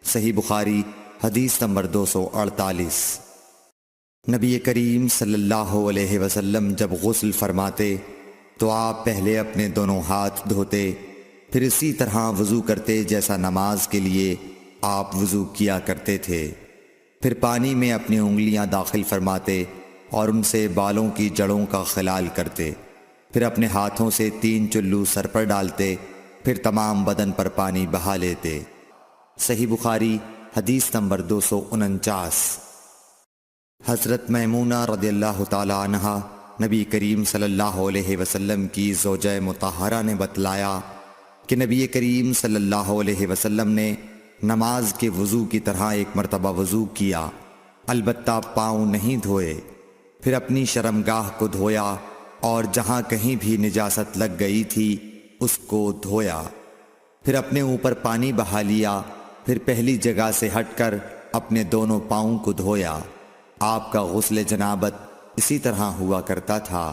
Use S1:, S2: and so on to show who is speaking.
S1: صحیح بخاری حدیث نمبر 248۔ نبی کریم صلی اللہ علیہ وسلم جب غسل فرماتے تو آپ پہلے اپنے دونوں ہاتھ دھوتے، پھر اسی طرح وضو کرتے جیسا نماز کے لیے آپ وضو کیا کرتے تھے۔ پھر پانی میں اپنی انگلیاں داخل فرماتے اور ان سے بالوں کی جڑوں کا خلال کرتے، پھر اپنے ہاتھوں سے 3 چلو سر پر ڈالتے، پھر تمام بدن پر پانی بہا لیتے۔ صحیح بخاری حدیث نمبر 249۔ حضرت میمونہ رضی اللہ تعالی عنہا نبی کریم صلی اللہ علیہ وسلم کی زوجہ مطہرہ نے بتلایا کہ نبی کریم صلی اللہ علیہ وسلم نے نماز کے وضو کی طرح ایک مرتبہ وضو کیا، البتہ پاؤں نہیں دھوئے، پھر اپنی شرمگاہ کو دھویا اور جہاں کہیں بھی نجاست لگ گئی تھی اس کو دھویا، پھر اپنے اوپر پانی بہا لیا، پھر پہلی جگہ سے ہٹ کر اپنے دونوں پاؤں کو دھویا۔ آپ کا غسل جنابت اسی طرح ہوا کرتا تھا۔